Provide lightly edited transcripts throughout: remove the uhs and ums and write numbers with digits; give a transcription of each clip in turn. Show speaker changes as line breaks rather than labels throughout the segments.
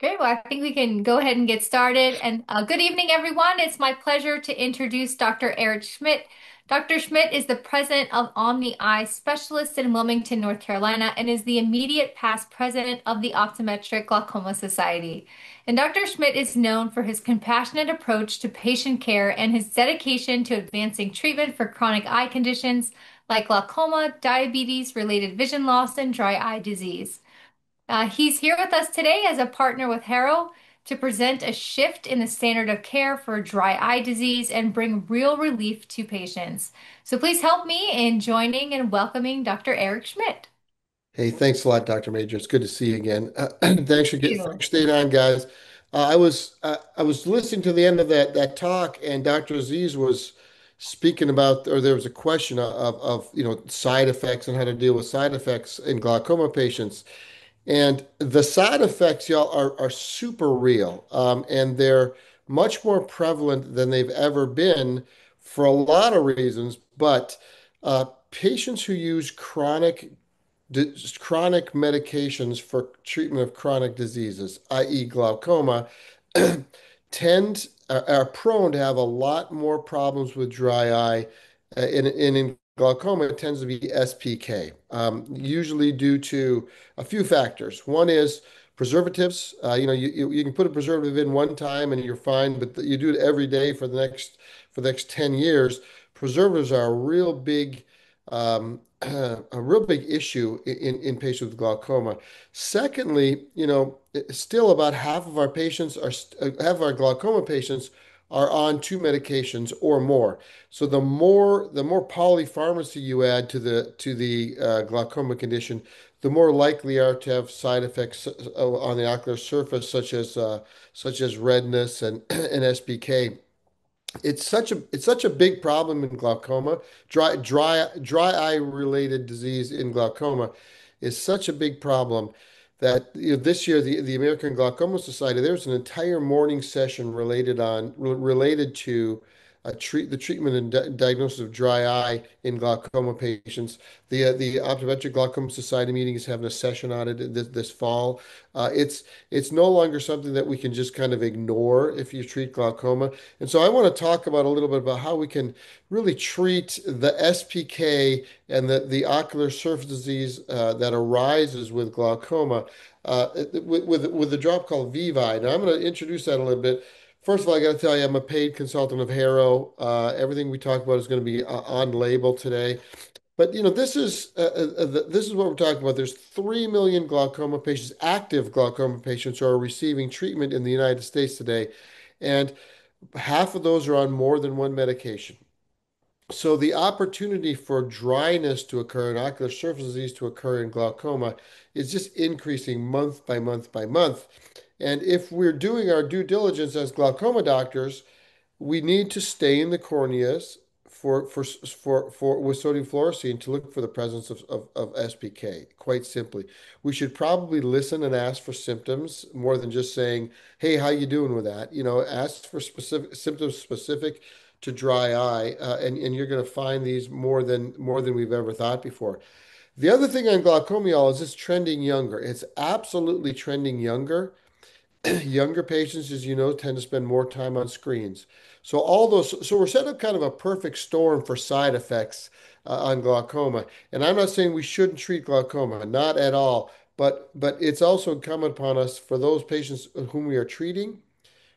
Great. Well, I think we can go ahead and get started. And good evening, everyone. It's my pleasure to introduce Dr. Eric Schmidt. Dr. Schmidt is the president of Omni Eye Specialists in Wilmington, North Carolina, and is the immediate past president of the Optometric Glaucoma Society. And Dr. Schmidt is known for his compassionate approach to patient care and his dedication to advancing treatment for chronic eye conditions like glaucoma, diabetes related vision loss, and dry eye disease. He's here with us today as a partner with Harrow to present a shift in the standard of care for dry eye disease and bring real relief to patients. So please help me in joining and welcoming Dr. Eric Schmidt.
Hey, thanks a lot, Dr. Major. It's good to see you again. Thanks
Thank
for staying on, guys. I was listening to the end of that talk, and Dr. Aziz was speaking about, or there was a question of side effects and how to deal with side effects in glaucoma patients. And the side effects, y'all, are super real, and they're much more prevalent than they've ever been for a lot of reasons. But patients who use chronic medications for treatment of chronic diseases, i.e., glaucoma, are prone to have a lot more problems with dry eye. In glaucoma, it tends to be SPK, usually due to a few factors. One is preservatives. You can put a preservative in one time and you're fine, but you do it every day for the next 10 years. Preservatives are a real big issue in patients with glaucoma. Secondly, still about half of our glaucoma patients are on two medications or more. So the more polypharmacy you add to the glaucoma condition, the more likely you are to have side effects on the ocular surface, such as redness and and SBK. It's such a big problem in glaucoma. Dry eye related disease in glaucoma is such a big problem that this year the American Glaucoma Society, there's an entire morning session related to the treatment and diagnosis of dry eye in glaucoma patients. The Optometric Glaucoma Society meeting is having a session on it this fall. It's no longer something that we can just kind of ignore if you treat glaucoma. And so I want to talk about a little bit about how we can really treat the SPK and the ocular surface disease that arises with glaucoma with a drop called VEVI. Now I'm going to introduce that a little bit. First of all, I got to tell you, I'm a paid consultant of Harrow. Everything we talk about is going to be on label today. But this is what we're talking about. There's 3 million glaucoma patients, active glaucoma patients, who are receiving treatment in the United States today, and half of those are on more than one medication. So the opportunity for dryness to occur and ocular surface disease to occur in glaucoma is just increasing month by month by month. And if we're doing our due diligence as glaucoma doctors, we need to stain the corneas for with sodium fluorescein to look for the presence of SPK. Quite simply, we should probably listen and ask for symptoms more than just saying, "Hey, how you doing with that?" Ask for specific symptoms specific to dry eye, and you're going to find these more than we've ever thought before. The other thing on glaucoma, y'all, is it's trending younger. It's absolutely trending younger. Younger patients, as you know, tend to spend more time on screens. So we're setting up kind of a perfect storm for side effects on glaucoma. And I'm not saying we shouldn't treat glaucoma, not at all. But it's also incumbent upon us for those patients whom we are treating,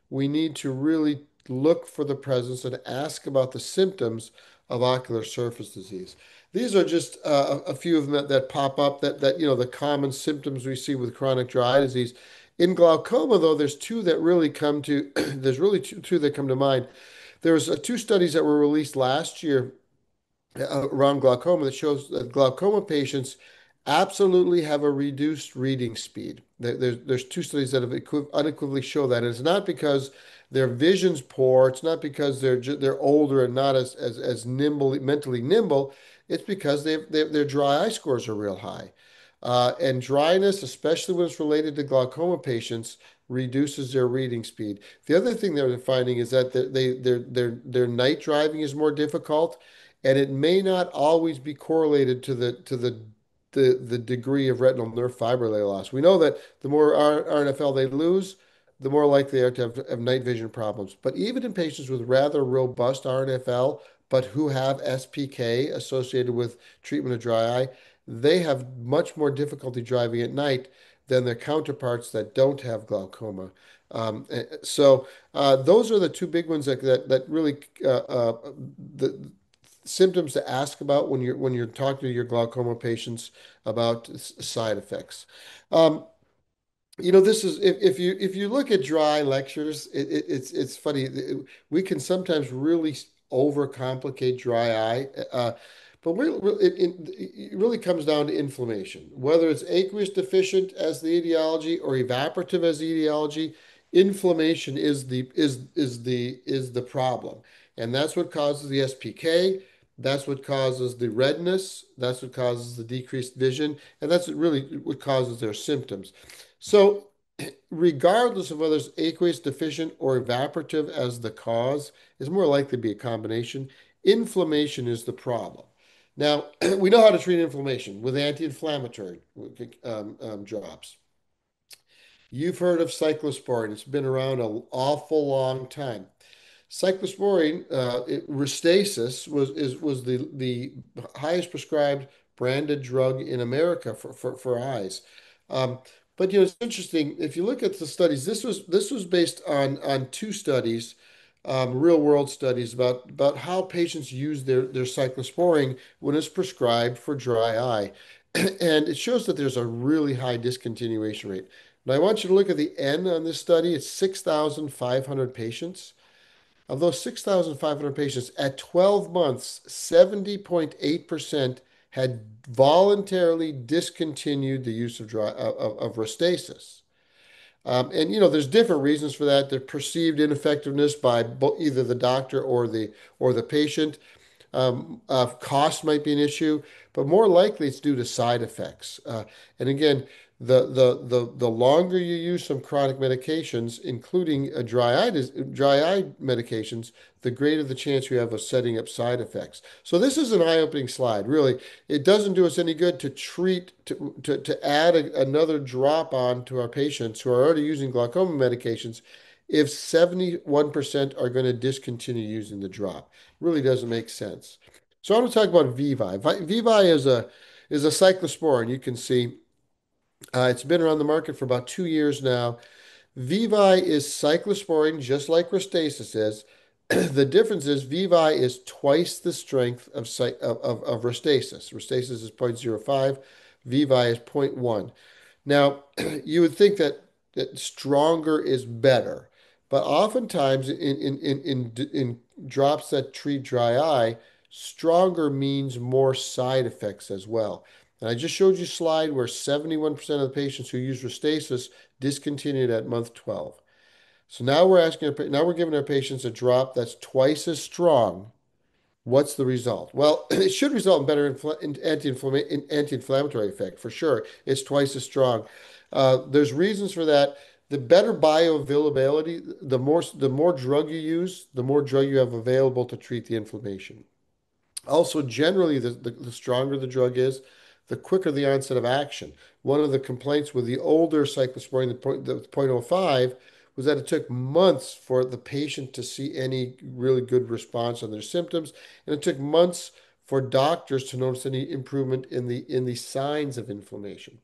we need to really look for the presence and ask about the symptoms of ocular surface disease. These are just a few of them that pop up that the common symptoms we see with chronic dry eye disease. In glaucoma, though, there's really two that come to mind. There's two studies that were released last year around glaucoma that shows that glaucoma patients absolutely have a reduced reading speed. There's two studies that have unequivocally show that. And it's not because their vision's poor. It's not because they're older and not as mentally nimble. It's because their dry eye scores are real high. And dryness, especially when it's related to glaucoma patients, reduces their reading speed. The other thing they're finding is that their night driving is more difficult, and it may not always be correlated to the the degree of retinal nerve fiber they lost. We know that the more RNFL they lose, the more likely they are to have night vision problems. But even in patients with rather robust RNFL, but who have SPK associated with treatment of dry eye, they have much more difficulty driving at night than their counterparts that don't have glaucoma. Those are the two big ones that really the symptoms to ask about when you're talking to your glaucoma patients about side effects. Um, this is if you look at dry lectures, it's funny. We can sometimes really overcomplicate dry eye, but it really comes down to inflammation. Whether it's aqueous deficient as the etiology or evaporative as the etiology, inflammation is the problem, and that's what causes the SPK. That's what causes the redness. That's what causes the decreased vision, and that's really what causes their symptoms. So, regardless of whether it's aqueous deficient or evaporative as the cause, is more likely to be a combination. Inflammation is the problem. Now, we know how to treat inflammation with anti-inflammatory drops. You've heard of cyclosporin. It's been around an awful long time. Cyclosporine, Restasis was the highest prescribed branded drug in America for eyes. Um, but it's interesting if you look at the studies. This was based on two studies, real world studies about how patients use their cyclosporine when it's prescribed for dry eye, and it shows that there's a really high discontinuation rate. Now I want you to look at the N on this study. It's 6,500 patients. Of those 6,500 patients, at 12 months, 70.8% had voluntarily discontinued the use of Restasis. And there's different reasons for that. The perceived ineffectiveness by either the doctor or the patient. Cost might be an issue, but more likely it's due to side effects. And again, the longer you use some chronic medications, including dry eye medications, the greater the chance you have of setting up side effects. So this is an eye-opening slide. Really, it doesn't do us any good to add another drop on to our patients who are already using glaucoma medications if 71% are going to discontinue using the drop. Really doesn't make sense. So I want to talk about VEVI. VEVI is a cyclosporin. You can see it's been around the market for about 2 years now. VEVI is cyclosporine, just like Restasis is. The difference is VEVI is twice the strength of Restasis. Restasis is 0.05, VEVI is zero point 0.1. Now, you would think that stronger is better, but oftentimes in drops that treat dry eye, stronger means more side effects as well. And I just showed you a slide where 71% of the patients who use Restasis discontinued at month 12. So now we're giving our patients a drop that's twice as strong. What's the result? Well, it should result in better anti-inflammatory effect for sure. It's twice as strong. There's reasons for that. The better bioavailability, the more drug you use, the more drug you have available to treat the inflammation. Also, generally, the stronger the drug is, the quicker the onset of action. One of the complaints with the older cyclosporine, the zero point 0.05, was that it took months for the patient to see any really good response on their symptoms, and it took months for doctors to notice any improvement in the signs of inflammation.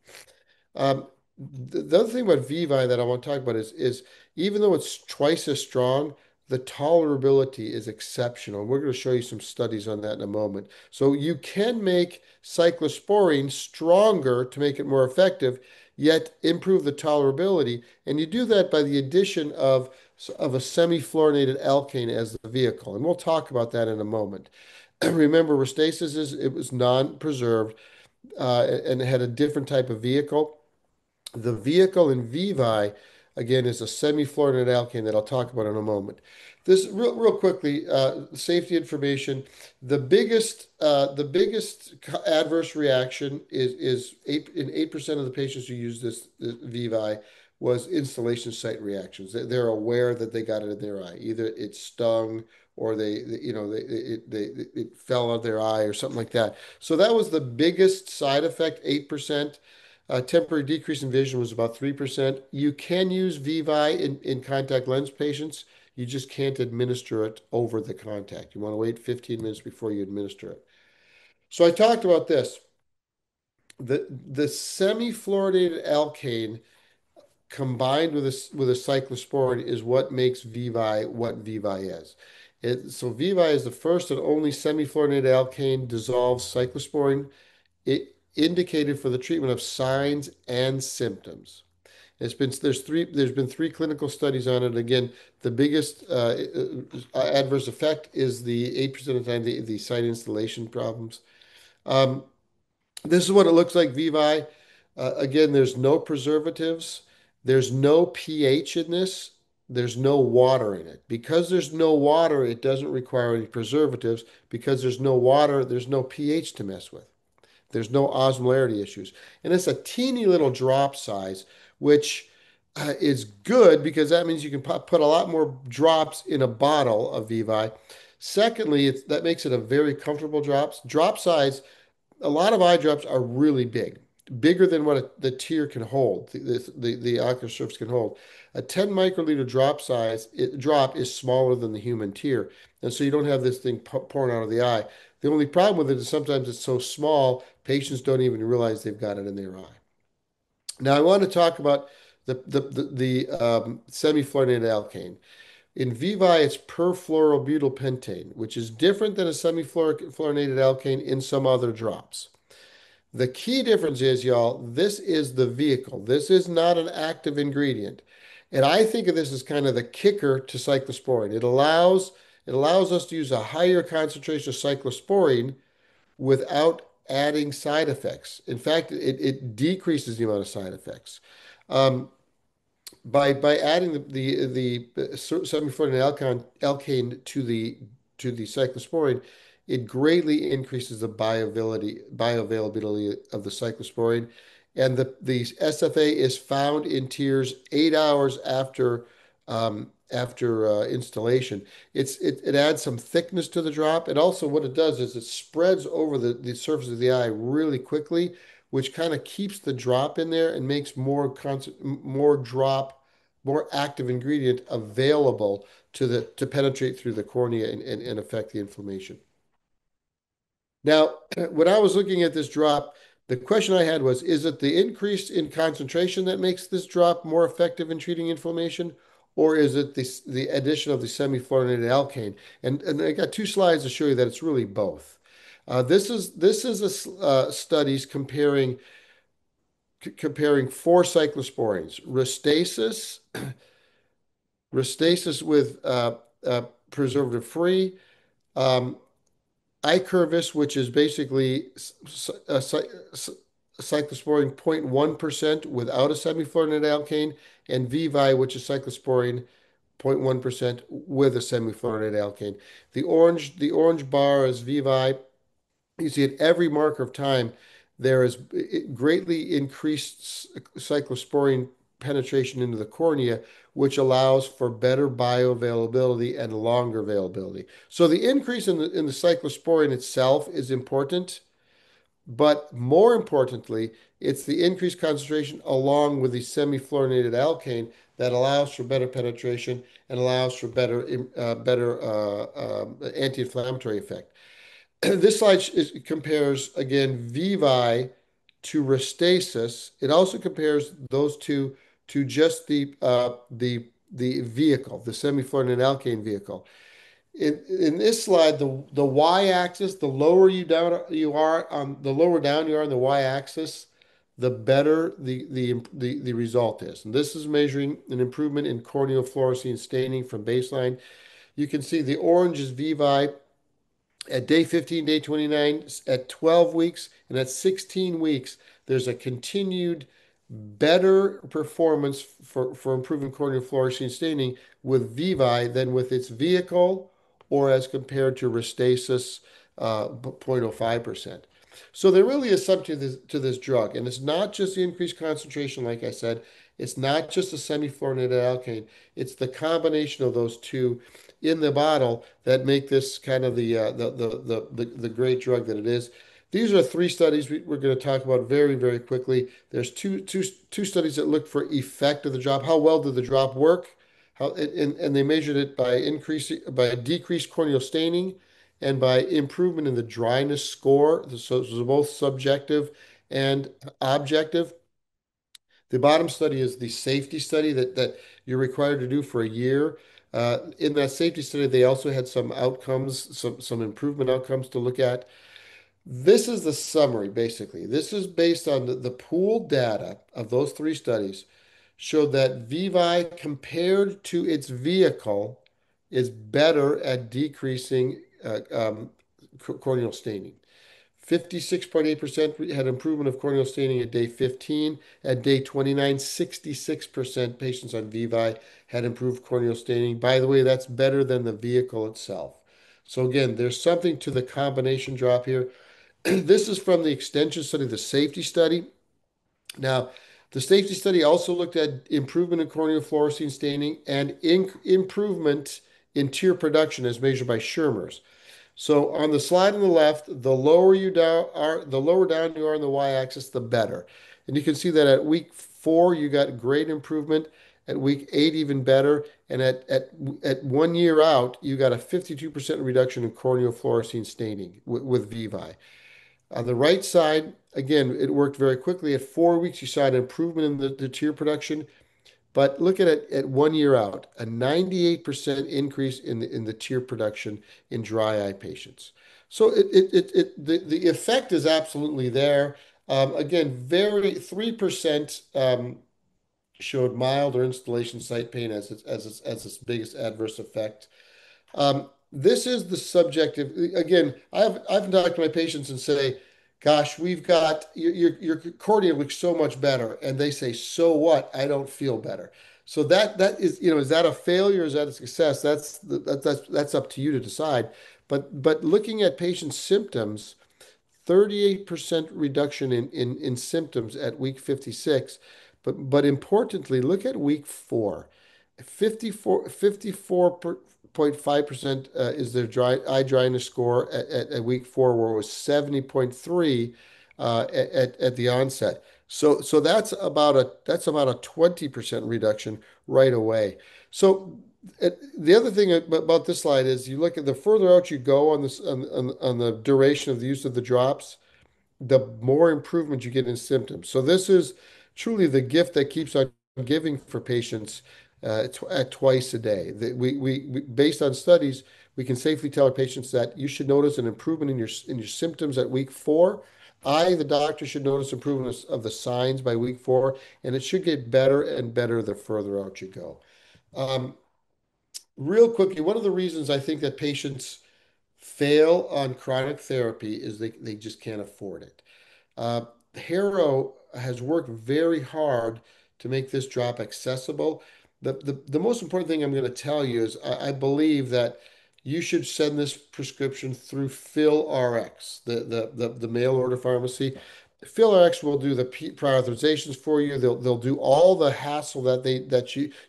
The other thing about VEVI that I want to talk about is even though it's twice as strong, the tolerability is exceptional. We're going to show you some studies on that in a moment. So you can make cyclosporine stronger to make it more effective, yet improve the tolerability. And you do that by the addition of a semi-fluorinated alkane as the vehicle. And we'll talk about that in a moment. Remember, it was non-preserved and it had a different type of vehicle. The vehicle in VEVI again, is a semi-fluorinated alkane that I'll talk about in a moment. This real quickly, safety information. The biggest adverse reaction is 8% of the patients who use this VEVI was installation site reactions. They're aware that they got it in their eye. Either it stung or it fell out of their eye or something like that. So that was the biggest side effect, 8%. Temporary decrease in vision was about 3%. You can use VEVI in contact lens patients. You just can't administer it over the contact. You want to wait 15 minutes before you administer it. So I talked about this. The semi-fluoridated alkane combined with a cyclosporin is what makes VEVI what VEVI is. So VEVI is the first and only semi-fluorinated alkane dissolved cyclosporin indicated for the treatment of signs and symptoms. There's been 3 clinical studies on it. Again, the biggest adverse effect is the 8% of the time the site installation problems. Um, this is what it looks like, VEVI. Again, there's no preservatives. There's no pH in this. There's no water in it. Because there's no water, it doesn't require any preservatives. Because there's no water, there's no pH to mess with. There's no osmolarity issues. And it's a teeny little drop size, which is good because that means you can put a lot more drops in a bottle of VEVI. Secondly, that makes it a very comfortable drop size. A lot of eye drops are really big, bigger than what the tear can hold, the ocular surface can hold. A 10 microliter drop is smaller than the human tear, and so you don't have this thing pouring out of the eye. The only problem with it is sometimes it's so small, patients don't even realize they've got it in their eye. Now, I want to talk about the semifluorinated alkane. In VEVI, it's perfluorobutylpentane, which is different than a semifluorinated alkane in some other drops. The key difference is, y'all, this is the vehicle. This is not an active ingredient. And I think of this as kind of the kicker to cyclosporine. It allows us to use a higher concentration of cyclosporine without adding side effects. In fact, it decreases the amount of side effects. Um, by adding the semi-fluorinated alkane to the cyclosporine, it greatly increases the bioavailability of the cyclosporine, and the SFA is found in tears 8 hours after installation. It adds some thickness to the drop, and also what it does is it spreads over the surface of the eye really quickly, which kind of keeps the drop in there and makes more active ingredient available to penetrate through the cornea and affect the inflammation. Now, when I was looking at this drop, the question I had was, is it the increase in concentration that makes this drop more effective in treating inflammation, or is it the addition of the semifluorinated alkane? And I got 2 slides to show you that it's really both. This is studies comparing 4 cyclosporines: Restasis with preservative-free, um, Icurvis, which is basically cyclosporine 0.1% without a semifluorinated alkane, and VEVI, which is cyclosporine 0.1% with a semifluorinated alkane. The orange bar is VEVI. You see at every marker of time, there is greatly increased cyclosporine penetration into the cornea, which allows for better bioavailability and longer availability. So the increase in the cyclosporine itself is important, but more importantly, it's the increased concentration along with the semifluorinated alkane that allows for better penetration and allows for better anti-inflammatory effect. This slide compares again VEVI to Restasis. It also compares those two to just the vehicle, the semifluorinated alkane vehicle. In this slide, the y-axis, the lower down you are on the y-axis, the better the result is. And this is measuring an improvement in corneal fluorescein staining from baseline. You can see the orange is VEVI at day 15, day 29, at 12 weeks, and at 16 weeks, there's a continued better performance for improving corneal fluorescein staining with VEVI than with its vehicle or as compared to Restasis 0.05%. So there really is something to this drug, and it's not just the increased concentration, like I said. It's not just the semifluorinated alkane. It's the combination of those two in the bottle that make this kind of the great drug that it is. These are three studies we're going to talk about very, very quickly. There's two studies that looked for effect of the drop. How well did the drop work? And they measured it by decreased corneal staining and by improvement in the dryness score. So both subjective and objective. The bottom study is the safety study that you're required to do for a year. In that safety study, they also had some outcomes, some improvement outcomes to look at. This is the summary, basically. This is based on the pooled data of those three studies, showed that VEVI compared to its vehicle is better at decreasing corneal staining. 56.8% had improvement of corneal staining at day 15. At day 29, 66% patients on VEVI had improved corneal staining. By the way, that's better than the vehicle itself. So again, there's something to the combination drop here. This is from the extension study, the safety study. Now, the safety study also looked at improvement in corneal fluorescein staining and improvement in tear production as measured by Schirmer's. So on the slide on the left, the lower down you are on the y-axis, the better. And you can see that at week 4, you got great improvement. At week 8, even better. And at 1 year out, you got a 52% reduction in corneal fluorescein staining with VEVI. On the right side, again, it worked very quickly. At 4 weeks, you saw an improvement in the tear production. But look at it at 1 year out, a 98% increase in the tear production in dry eye patients. So the effect is absolutely there. Again, very 3% showed mild or installation site pain as its biggest adverse effect. This is the subjective. Again, I've talked to my patients and say, "Gosh, we've got your cornea looks so much better," and they say, "So what? I don't feel better." So that is, is that a failure? Is that a success? That's up to you to decide. But looking at patients' symptoms. 38% reduction in symptoms at week 56. But importantly, look at week 4. 54.5% is their eye dryness score at week 4, where it was 70.3 at the onset. So that's about a 20% reduction right away. So the other thing about this slide is you look at the further out you go on the duration of the use of the drops, the more improvement you get in symptoms. So this is truly the gift that keeps on giving for patients at twice a day. Based on studies, we can safely tell our patients that you should notice an improvement in your symptoms at week 4. The doctor, should notice improvements of the signs by week 4, and it should get better and better the further out you go. Um, Real quickly, one of the reasons I think that patients fail on chronic therapy is they just can't afford it. Harrow has worked very hard to make this drop accessible. The most important thing I'm going to tell you is I believe that you should send this prescription through PhilRx, the mail order pharmacy. PhilRx will do the prior authorizations for you. They'll do all the hassle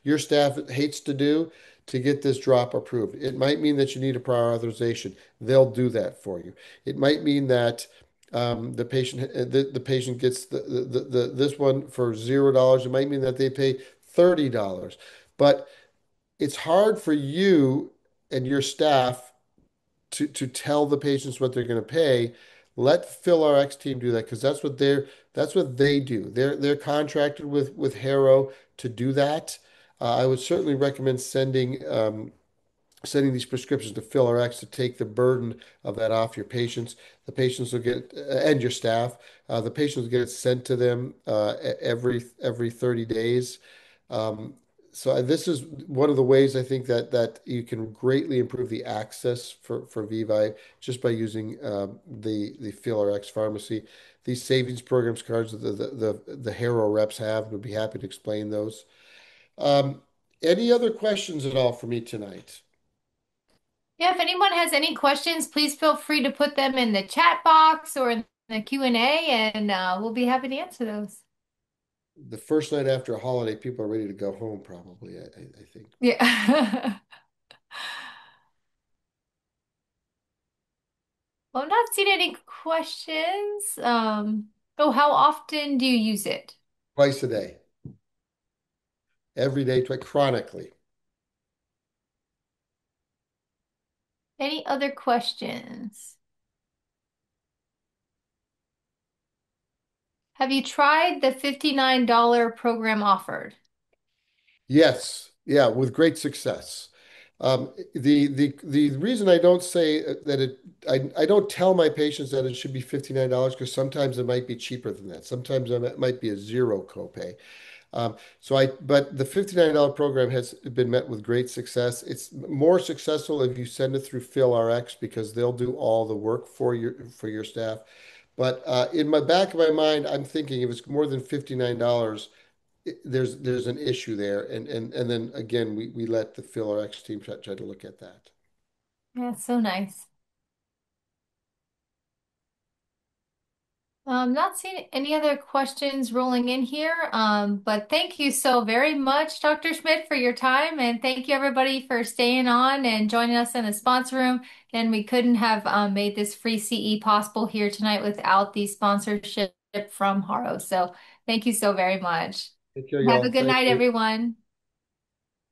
your staff hates to do to get this drop approved. It might mean that you need a prior authorization. They'll do that for you. It might mean that the patient gets this one for $0. It might mean that they pay $30. But it's hard for you and your staff to tell the patients what they're going to pay. Let PhilRx team do that because that's what they do. They're contracted with Harrow to do that. I would certainly recommend sending these prescriptions to PhilRx to take the burden of that off your patients. The patients will get, and your staff, the patients will get it sent to them every 30 days. Um, so this is one of the ways I think that you can greatly improve the access for VEVI just by using the PhilRx pharmacy. these savings programs cards that the Harrow reps have. We'd be happy to explain those. Um, any other questions at all for me tonight?
Yeah, if anyone has any questions, please feel free to put them in the chat box or in the Q&A, and we'll be happy to answer those.
The first night after a holiday, people are ready to go home, probably, I think.
Yeah. Well, I'm not seeing any questions. Oh, how often do you use it?
Twice a day, every day, twice, chronically.
Any other questions? Have you tried the $59 program offered?
Yes, yeah, with great success. The reason I don't say that I don't tell my patients that it should be $59 because sometimes it might be cheaper than that. Sometimes it might be a zero copay. But the $59 program has been met with great success. It's more successful if you send it through PhilRx because they'll do all the work for your staff. But in my back of my mind, I'm thinking if it's more than $59, there's an issue there, and then again, we let the PhilRx team try to look at that.
Yeah, so nice. Not seeing any other questions rolling in here, but thank you so very much, Dr. Schmidt, for your time, and thank you everybody for staying on and joining us in the sponsor room. And we couldn't have made this free CE possible here tonight without the sponsorship from Harrow. So thank you so very much.
Take care,
Have a
y'all.
good
Thank
night,
you.
everyone.